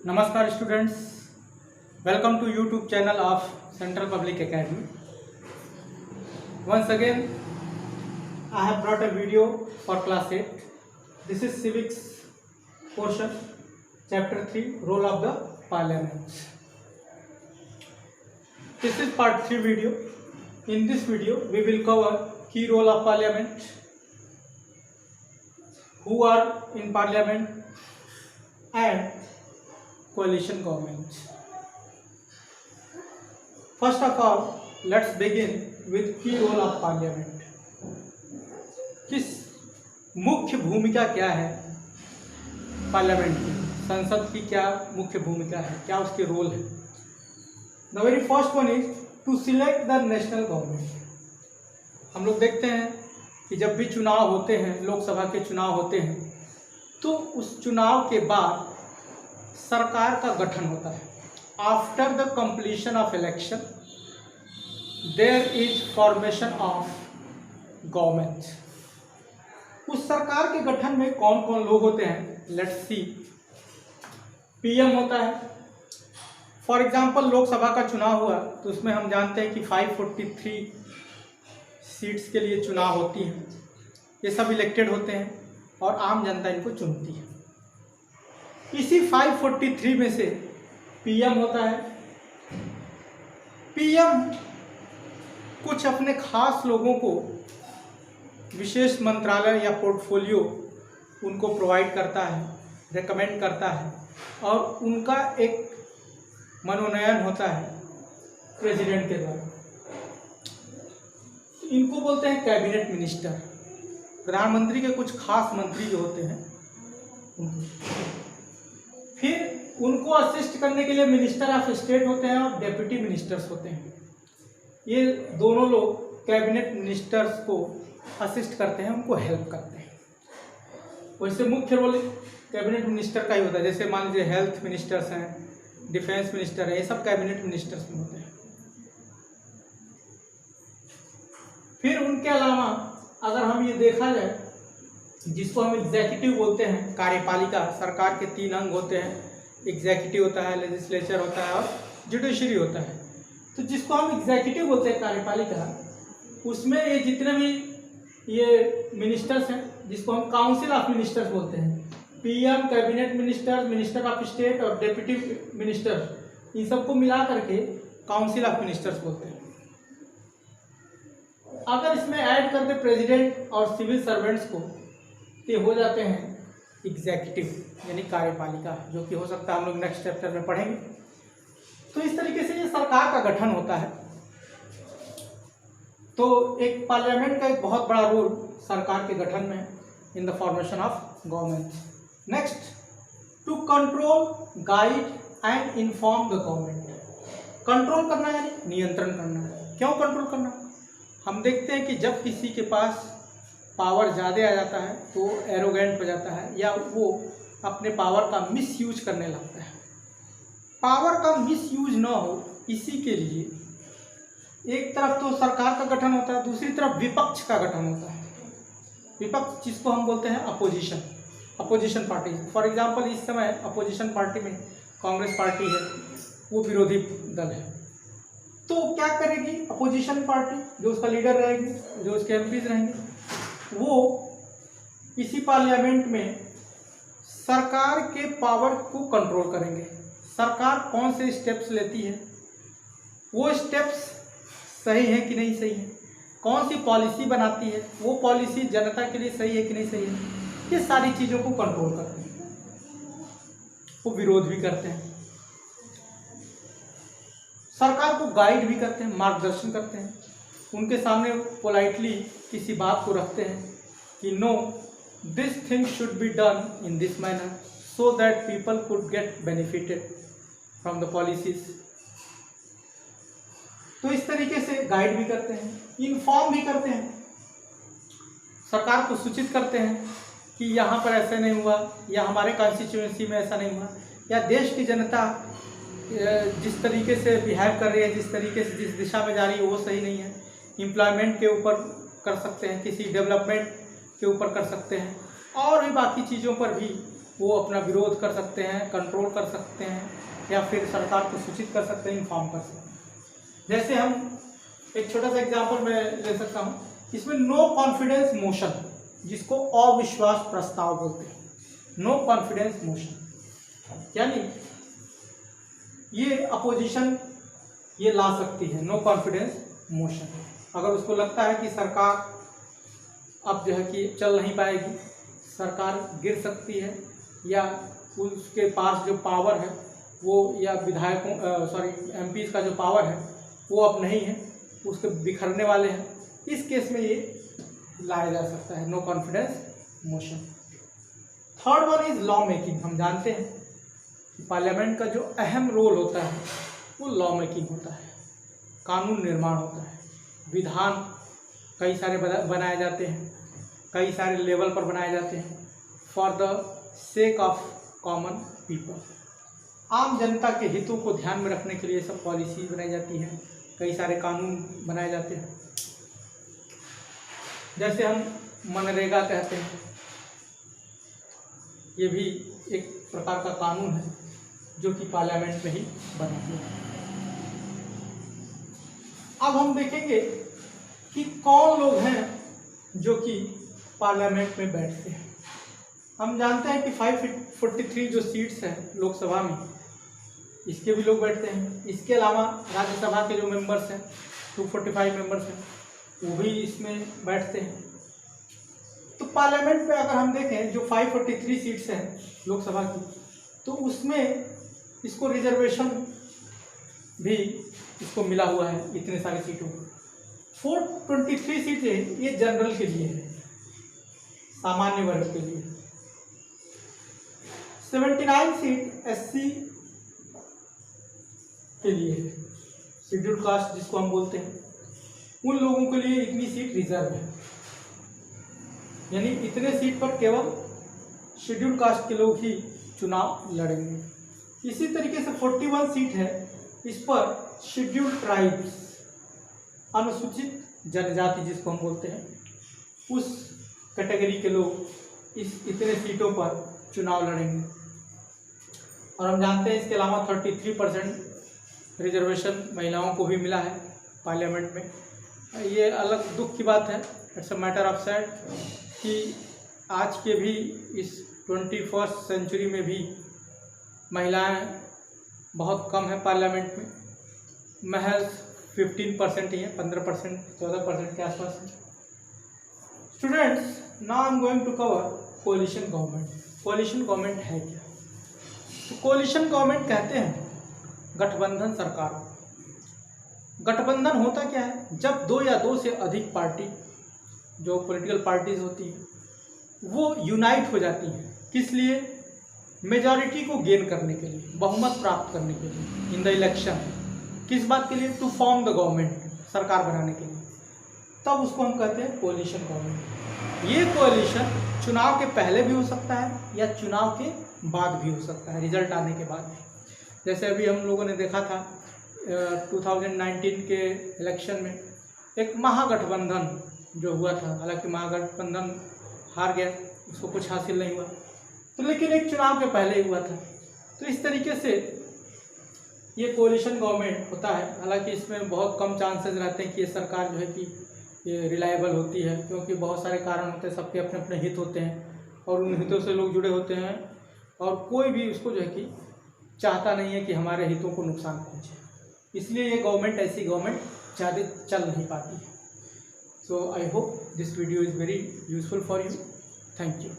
Namaskar students, welcome to YouTube channel of Central Public Academy. Once again, I have brought a video for class 8. This is civics portion, chapter 3, role of the parliament. This is part 3 video. In this video, we will cover key role of parliament, who are in parliament and coalition government. First of all, let's begin with key role of parliament. किस मुख्य भूमिका क्या है parliament की, संसद की क्या मुख्य भूमिका है, क्या उसके रोल है. The very first one is to select the national government. हम लोग देखते हैं कि जब भी चुनाव होते हैं, लोकसभा के चुनाव होते हैं, तो उस चुनाव के बाद सरकार का गठन होता है. After the completion of election there is formation of government. उस सरकार के गठन में कौन कौन लोग होते हैं, लेट्स सी. पीएम होता है. फॉर एग्जांपल लोकसभा का चुनाव हुआ तो उसमें हम जानते हैं कि 543 सीट्स के लिए चुनाव होती हैं. ये सब इलेक्टेड होते हैं और आम जनता इनको चुनती है. इसी 543 में से पीएम होता है. पीएम कुछ अपने खास लोगों को विशेष मंत्रालय या पोर्टफोलियो उनको प्रोवाइड करता है, रेकमेंड करता है, और उनका एक मनोनयन होता है प्रेसिडेंट के द्वारा. इनको बोलते हैं कैबिनेट मिनिस्टर. प्रधानमंत्री के कुछ खास मंत्री जो होते हैं फिर उनको असिस्ट करने के लिए मिनिस्टर ऑफ स्टेट होते हैं और डेप्यूटी मिनिस्टर्स होते हैं. ये दोनों लोग कैबिनेट मिनिस्टर्स को असिस्ट करते हैं, उनको हेल्प करते हैं. वैसे मुख्य रोल कैबिनेट मिनिस्टर का ही होता है. जैसे मान लीजिए हेल्थ मिनिस्टर्स हैं, डिफेंस मिनिस्टर है, ये सब कैबिनेट मिनिस्टर्स में होते हैं. फिर उनके अलावा अगर हम ये देखा जाए, जिसको हम एग्जीक्यूटिव बोलते हैं, कार्यपालिका, सरकार के 3 अंग होते हैं. एग्जीक्यूटिव होता है, लेजिस्लेचर होता है और जुडिशरी होता है. तो जिसको हम एग्जीक्यूटिव बोलते हैं, कार्यपालिका, उसमें ये जितने भी ये मिनिस्टर्स हैं, जिसको हम काउंसिल ऑफ मिनिस्टर्स बोलते हैं, PM, cabinet minister, minister of state और डेप्यूटी मिनिस्टर, इन सबको मिला करके काउंसिल ऑफ मिनिस्टर्स बोलते हैं. अगर इसमें ऐड कर दे प्रेसिडेंट और सिविल सर्वेंट्स को, ये हो जाते हैं एग्जीक्यूटिव यानी कार्यपालिका, जो कि हो सकता है हम लोग नेक्स्ट चैप्टर में पढ़ेंगे. तो इस तरीके से ये सरकार का गठन होता है. तो एक पार्लियामेंट का एक बहुत बड़ा रोल सरकार के गठन में in the formation of government. Next, to control, guide and inform the government. Control करना यानी नियंत्रण करना. क्यों कंट्रोल करना? हम देखते हैं कि जब किसी के पास पावर ज़्यादा आ जाता है तो एरोगेंट हो जाता है या वो अपने पावर का मिसयूज करने लगता है. पावर का मिसयूज ना हो, इसी के लिए एक तरफ तो सरकार का गठन होता है, दूसरी तरफ विपक्ष का गठन होता है. विपक्ष जिसको हम बोलते हैं opposition, opposition party. For example इस समय अपोजिशन पार्टी में कांग्रेस पार्टी है, वो विरोधी दल है. तो क्या करेगी अपोजिशन पार्टी, जो उसका लीडर रहेगी, जो उसके एमपीज रहेंगे, वो इसी पार्लियामेंट में सरकार के पावर को कंट्रोल करेंगे. सरकार कौन से स्टेप्स लेती है, वो स्टेप्स सही है कि नहीं सही है, कौन सी पॉलिसी बनाती है, वो पॉलिसी जनता के लिए सही है कि नहीं सही है, ये सारी चीज़ों को कंट्रोल करते हैं. वो विरोध भी करते हैं, सरकार को गाइड भी करते हैं, मार्गदर्शन करते हैं. उनके सामने पोलाइटली किसी बात को रखते हैं कि no, this thing should be done in this manner so that people could get benefited from the policies. तो इस तरीके से गाइड भी करते हैं, इन्फॉर्म भी करते हैं, सरकार को सूचित करते हैं कि यहाँ पर ऐसा नहीं हुआ, या हमारे कॉन्स्टिट्यूएंसी में ऐसा नहीं हुआ, या देश की जनता जिस तरीके से बिहेव कर रही है, जिस तरीके से जिस दिशा में जा रही है वो सही नहीं है. एम्प्लॉयमेंट के ऊपर कर सकते हैं, किसी डेवलपमेंट के ऊपर कर सकते हैं, और भी बाकी चीज़ों पर भी वो अपना विरोध कर सकते हैं, कंट्रोल कर सकते हैं, या फिर सरकार को सूचित कर सकते हैं, इन्फॉर्म कर सकते हैं। जैसे हम एक छोटा सा एग्जांपल मैं ले सकता हूँ, इसमें नो कॉन्फिडेंस मोशन, जिसको अविश्वास प्रस्ताव बोलते हैं, नो कॉन्फिडेंस मोशन, यानी ये अपोजिशन ये ला सकती है नो कॉन्फिडेंस मोशन। अगर उसको लगता है कि सरकार अब जो है कि चल नहीं पाएगी, सरकार गिर सकती है, या उसके पास जो पावर है वो, या विधायकों एमपीज का जो पावर है वो अब नहीं है, उसके बिखरने वाले हैं, इस केस में ये लाया जा सकता है no confidence motion. Third one is law making. हम जानते हैं कि पार्लियामेंट का जो अहम रोल होता है वो लॉ मेकिंग होता है, कानून निर्माण होता है। विधान कई सारे बनाए जाते हैं, कई सारे लेवल पर बनाए जाते हैं for the sake of common people. आम जनता के हितों को ध्यान में रखने के लिए सब पॉलिसी बनाई जाती है, कई सारे कानून बनाए जाते हैं। जैसे हम मनरेगा कहते हैं, ये भी एक प्रकार का कानून है जो कि पार्लियामेंट में ही बना हुआ है। अब हम देखेंगे कि कौन लोग हैं जो कि पार्लियामेंट में बैठते हैं। हम जानते हैं कि 543 जो सीट्स हैं लोकसभा में, इसके भी लोग बैठते हैं। इसके अलावा राज्यसभा के जो मेंबर्स हैं 245 मेंबर्स हैं, वो भी इसमें बैठते हैं। तो पार्लियामेंट में अगर हम देखें जो 543 सीट्स हैं लोकसभा की, तो उसमें इसको रिजर्वेशन भी इसको मिला हुआ है इतने सारे सीटों को। 423 सीटें ये जनरल के लिए है, सामान्य वर्ग के लिए। 79 सीट एससी के लिए है, शेड्यूल्ड कास्ट जिसको हम बोलते हैं, उन लोगों के लिए इतनी सीट रिजर्व है, यानी इतने सीट पर केवल शेड्यूल्ड कास्ट के लोग ही चुनाव लड़ेंगे। इसी तरीके से 41 सीट है, इस पर शेड्यूल्ड ट्राइब्स, अनुसूचित जनजाति जिसको हम बोलते हैं, उस कैटेगरी के लोग इस इतने सीटों पर चुनाव लड़ेंगे। और हम जानते हैं इसके अलावा 33% रिजर्वेशन महिलाओं को भी मिला है पार्लियामेंट में। ये अलग दुख की बात है, it's a matter of sad कि आज के भी इस 21st सेंचुरी में भी महिलाएं बहुत कम है पार्लियामेंट में, महज 15% ही है, 15% 14% के आसपास है। Students, now I am going to cover coalition government. Coalition government है क्या? तो कोalition गवर्नमेंट कहते हैं गठबंधन सरकार। गठबंधन होता क्या है? जब दो या दो से अधिक पार्टी, जो पॉलिटिकल पार्टीज होती हैं, वो यूनाइट हो जाती हैं। किस लिए? मेजॉरिटी को गेन करने के लिए, बहुमत प्राप्त करने के लिए इन द इलेक्शन। किस बात के लिए? टू फॉर्म द गवर्नमेंट, सरकार बनाने के लिए। तब उसको हम कहते हैं कोalition गवर्नमेंट। ये कोalition चुनाव के पहले भी हो सकता है या चुनाव के बाद भी हो सकता है, रिजल्ट आने के बाद। जैसे अभी हम लोगों ने देखा था 2019 के इलेक्शन में एक महागठबंधन जो हुआ था, हालांकि महागठबंधन हार गया, उसको कुछ हासिल नहीं हुआ, तो लेकिन एक चुनाव के पहले ही हुआ था। तो इस तरीके से ये कोalition गवर्नमेंट होता है। हालांकि इसमें बहुत कम चांसेस रहते हैं कि ये सरकार जो है कि ये रिलायबल होती है, क्योंकि बहुत सारे कारण होते हैं, सबके अपने अपने हित होते हैं और उन हितों से लोग जुड़े होते हैं, और कोई भी उसको जो है कि चाहता नहीं है कि हमारे हितों को नुकसान पहुंचे। इसलिए ये गवर्नमेंट, ऐसी गवर्नमेंट ज़्यादा चल नहीं पाती है। So I hope this video is very useful for you. Thank you.